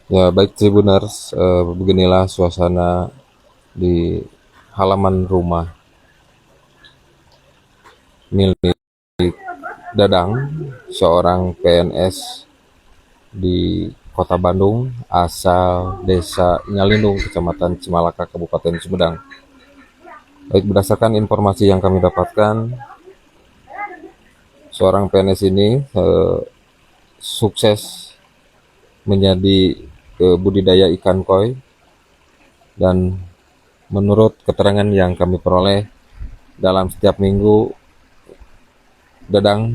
Ya, baik Tribuners, beginilah suasana di halaman rumah milik Dadang, seorang PNS di Kota Bandung, asal Desa Nyalindung, Kecamatan Cimalaka, Kabupaten Sumedang. Baik, berdasarkan informasi yang kami dapatkan, seorang PNS ini sukses menjadi budidaya ikan koi, dan menurut keterangan yang kami peroleh, dalam setiap minggu Dadang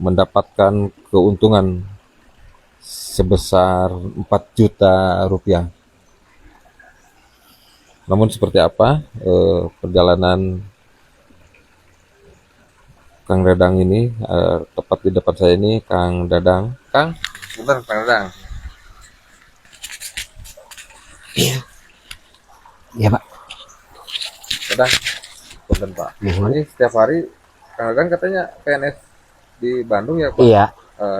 mendapatkan keuntungan sebesar 4 juta rupiah. Namun seperti apa perjalanan Kang Dadang ini, tepat di depan saya ini Kang Dadang. Kang, bentar Kang Dadang. Iya Pak. Dadang, bentar Pak. Mohon. Ini setiap hari Kang Dadang katanya PNS di Bandung ya Pak? Iya,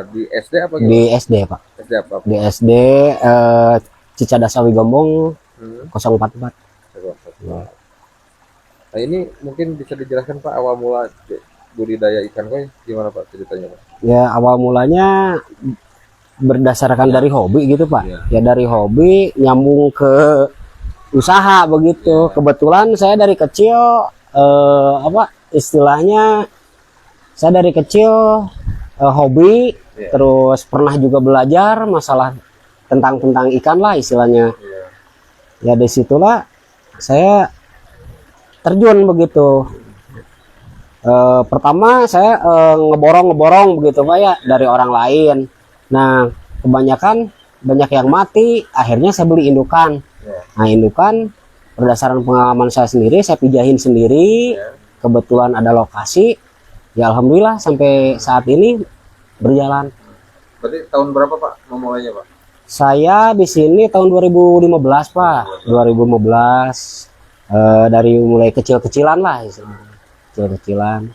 Di SD apa di gimana? SD Pak. SD apa Pak? Di SD Cicadasawi Gambong Hmm. 044. Nah ini mungkin bisa dijelaskan Pak awal mula budidaya ikan koi gimana Pak ceritanya Pak? Ya awal mulanya berdasarkan dari hobi gitu Pak. Iya. Ya dari hobi nyambung ke usaha begitu. Kebetulan saya dari kecil apa istilahnya, saya dari kecil hobi, Iya. terus pernah juga belajar masalah tentang ikan lah istilahnya. Iya. Ya disitulah saya terjun begitu. Pertama saya ngeborong begitu Pak ya dari orang lain. Nah kebanyakan banyak yang mati, akhirnya saya beli indukan. Iya. Nah indukan berdasarkan pengalaman saya sendiri, saya pijahin sendiri. Iya. Kebetulan ada lokasi, ya alhamdulillah sampai saat ini berjalan. Berarti tahun berapa Pak memulainya Pak? Saya di sini tahun 2015 Pak, 2015. Dari mulai kecil-kecilan lah, kecil-kecilan.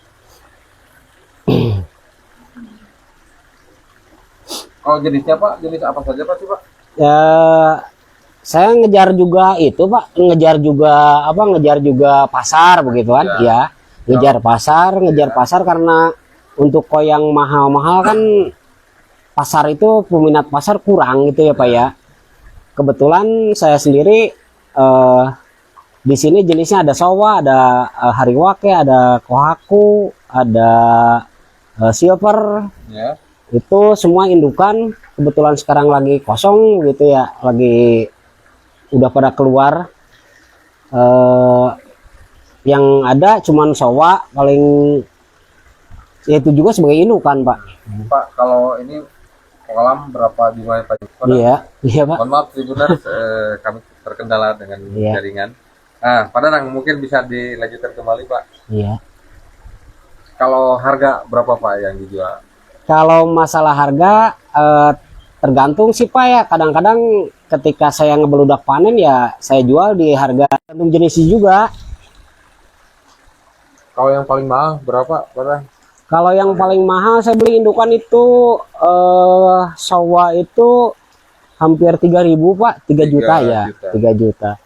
Kalau jenisnya Pak, jenis apa saja Pak sih Pak? Ya, saya ngejar juga itu Pak, ngejar juga pasar begitu kan, ya. Ngejar pasar karena untuk koi yang mahal-mahal kan pasar itu peminat pasar kurang gitu ya Pak ya. Kebetulan saya sendiri di sini jenisnya ada sowa, ada hariwake, ada kohaku, ada silver. Ya. Itu semua indukan. Kebetulan sekarang lagi kosong gitu ya, lagi udah pada keluar. Yang ada cuman sowa paling, ya itu juga sebagai indukan Pak. Pak, kalau ini kolam berapa jumlahnya Pak? Iya, iya Pak. Mohon maaf Tribuners, kami terkendala dengan Iya. jaringan. Nah, Pak Danang mungkin bisa dilanjutkan kembali Pak. Iya. Kalau harga berapa Pak yang dijual? Kalau masalah harga tergantung sih Pak ya. Kadang-kadang ketika saya ngebeludak panen ya saya jual di harga tergantung jenisnya juga. Kalau yang paling mahal berapa Pak Danang? Kalau yang paling mahal saya beli indukan itu sawa itu hampir 3.000 Pak, 3 juta ya, 3 juta.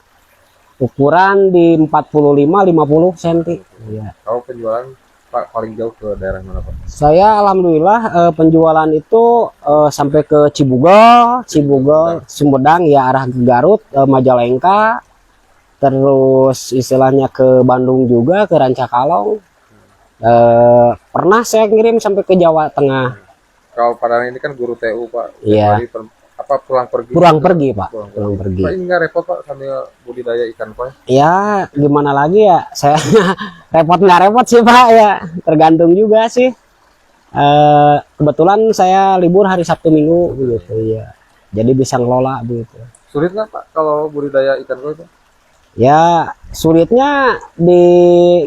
Ukuran di 45-50 cm. Iya. Kalau penjualan Pak paling jauh ke daerah mana Pak? Saya alhamdulillah penjualan itu sampai ke Cibugel, Sumedang ya, arah ke Garut, Majalengka, terus istilahnya ke Bandung juga, ke Rancakalong. Pernah saya ngirim sampai ke Jawa Tengah. Kalau Pak Danang ini kan guru TU Pak. Iya. Apa pulang pergi? Pulang pergi Pak, Pulang pulang pergi. Pak ini nggak repot Pak sambil budidaya ikan koi? Ya gimana lagi ya, saya repot nggak repot sih Pak ya, tergantung juga sih. Kebetulan saya libur hari Sabtu Minggu begitu ya, jadi bisa ngelola begitu. Sulit nggak Pak kalau budidaya ikan koi Pak? Ya sulitnya di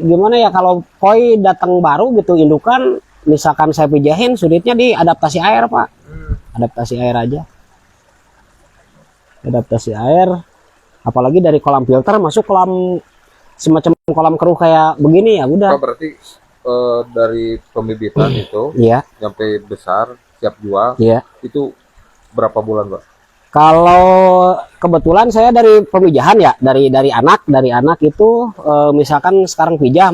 gimana ya, kalau koi datang baru gitu indukan, misalkan saya pijahin, sulitnya di adaptasi air Pak. Adaptasi air aja, adaptasi air, apalagi dari kolam filter masuk kolam semacam kolam keruh kayak begini ya udah. Pak berarti dari pembibitan itu Iya, sampai besar siap jual iya. itu berapa bulan Pak? Kalau kebetulan saya dari pemijahan ya, dari anak itu misalkan sekarang pijah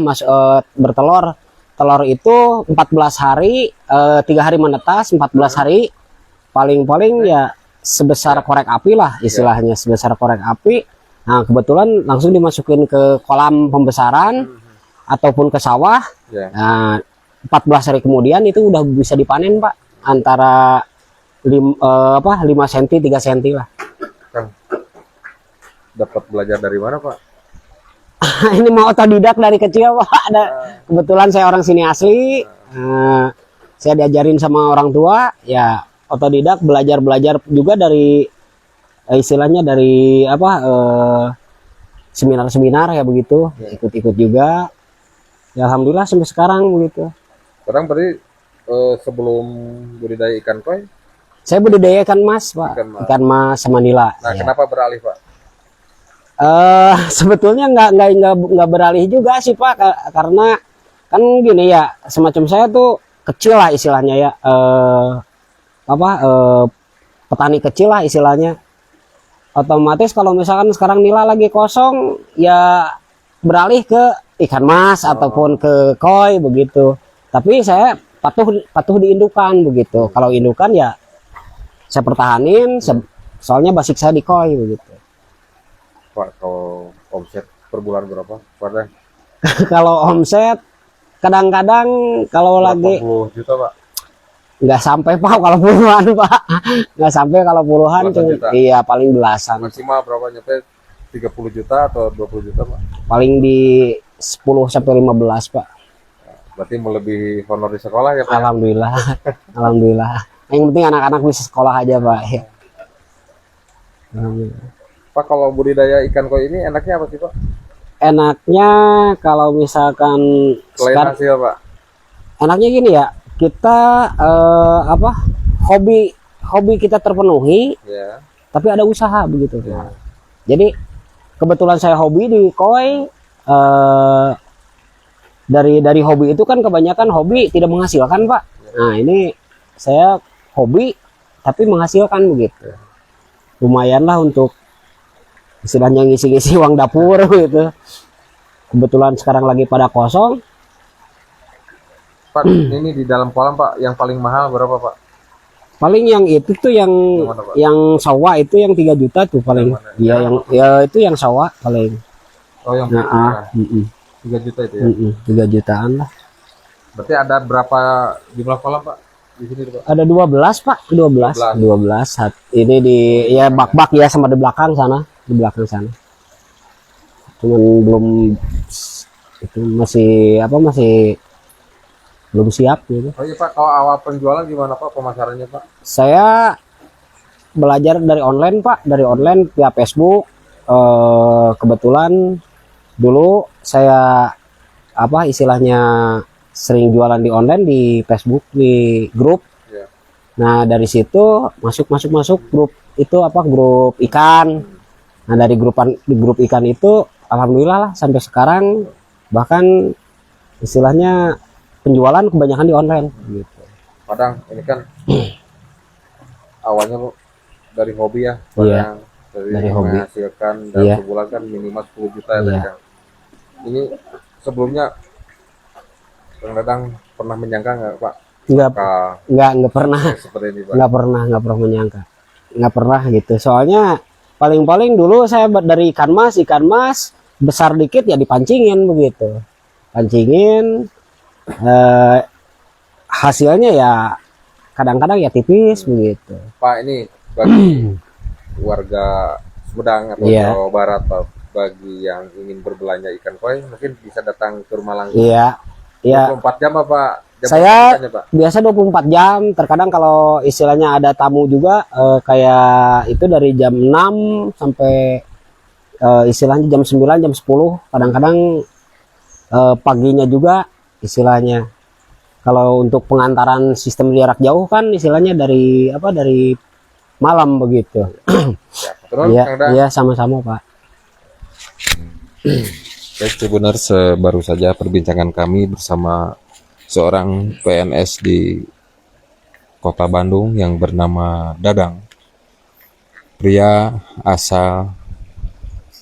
bertelur, telur itu 14 hari, 3 hari menetas, 14 hari, paling-paling ya sebesar korek api lah istilahnya, sebesar korek api. Nah kebetulan langsung dimasukin ke kolam pembesaran ataupun ke sawah. Nah, 14 hari kemudian itu udah bisa dipanen Pak, antara 5 cm 3 cm lah. Kang, dapat belajar dari mana Pak? Ini mau otodidak dari kecil Pak. Kebetulan saya orang sini asli, saya diajarin sama orang tua, ya otodidak, belajar juga dari istilahnya dari seminar-seminar ya begitu, ikut-ikut juga. Ya alhamdulillah sampai sekarang begitu. Sekarang berarti sebelum budidaya ikan koi, saya budidaya ikan mas Pak, ikan mas sama nila. Nah, kenapa beralih Pak? Sebetulnya nggak beralih juga sih Pak, karena kan gini ya, semacam saya tuh kecil lah istilahnya ya, petani kecil lah istilahnya. Otomatis kalau misalkan sekarang nila lagi kosong, ya beralih ke ikan mas ataupun ke koi begitu. Tapi saya patuh di indukan begitu. Kalau indukan ya saya pertahanin, soalnya basic saya di koi begitu. Pak, kalau omset per bulan berapa? Pada Kalau omset kadang-kadang kalau lagi 80 juta Pak. nggak sampai Pak, kalau puluhan Pak, nggak sampai kalau puluhan, iya paling belasan. Maksimal berapa, nyampe 30 juta atau 20 juta Pak? Paling di 10 sampai 15 Pak. Berarti melebihi honor di sekolah ya Pak? Alhamdulillah. Alhamdulillah. Yang penting anak-anak bisa sekolah aja Pak. Alhamdulillah. Pak, kalau budidaya ikan koi ini enaknya apa sih Pak? Enaknya kalau misalkan Selain hasil Pak? Enaknya gini ya, kita hobi kita terpenuhi, tapi ada usaha begitu. Jadi kebetulan saya hobi di koi, dari hobi itu kan kebanyakan hobi tidak menghasilkan Pak. Nah ini saya hobi tapi menghasilkan begitu. Lumayan lah untuk istilahnya ngisi-ngisi uang dapur gitu. Kebetulan sekarang lagi pada kosong. Pak, ini di dalam kolam Pak, yang paling mahal berapa Pak? Paling yang itu tuh yang sawah itu yang 3 juta tuh paling. Iya yang itu yang sawah paling. Oh yang 3 juta itu ya? 3 jutaan lah. Berarti ada berapa jumlah kolam Pak di sini Pak? Ada 12 Pak, 12. Ini di ya bak-bak ya sama di belakang sana, Cuman belum itu masih belum siap gitu. Oh iya Pak, kalau awal penjualan gimana Pak pemasarannya Pak? Saya belajar dari online Pak, dari online via Facebook. Kebetulan dulu saya istilahnya sering jualan di online di Facebook, di grup. Nah dari situ masuk grup itu grup ikan. Nah dari grup ikan itu alhamdulillah lah sampai sekarang, bahkan istilahnya penjualan kebanyakan di online gitu. Padang ini kan awalnya dari hobi ya, dari hobi menghasilkan dalam sebulan kan minimal 10 juta ya. Ini sebelumnya Kang Dadang pernah menyangka nggak Pak? Nggak pernah. Seperti ini, Pak. Nggak pernah menyangka. Nggak pernah gitu. Soalnya paling dulu saya dari ikan mas besar dikit ya dipancingin begitu. Pancingin, hasilnya ya kadang-kadang ya tipis begitu. Pak, ini bagi warga Sumedang atau Jawa Barat, Pak, bagi yang ingin berbelanja ikan koi mungkin bisa datang ke rumah langsung. Iya. 24 jam apa? Saya biasa 24 jam, terkadang kalau istilahnya ada tamu juga kayak itu dari jam 6 sampai istilahnya jam 9, jam 10, kadang-kadang paginya juga istilahnya. Kalau untuk pengantaran sistem jarak jauh kan istilahnya dari malam begitu. Iya, sama-sama Pak. Baik, benar, baru saja perbincangan kami bersama seorang PNS di Kota Bandung yang bernama Dadang. pria asal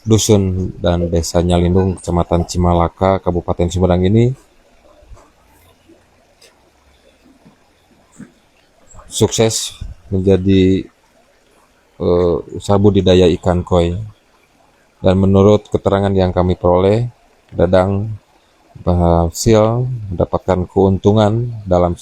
Dusun dan Desa Nyalindung, Kecamatan Cimalaka, Kabupaten Sumedang ini sukses menjadi usaha budidaya ikan koi. Dan menurut keterangan yang kami peroleh, Dadang berhasil mendapatkan keuntungan dalam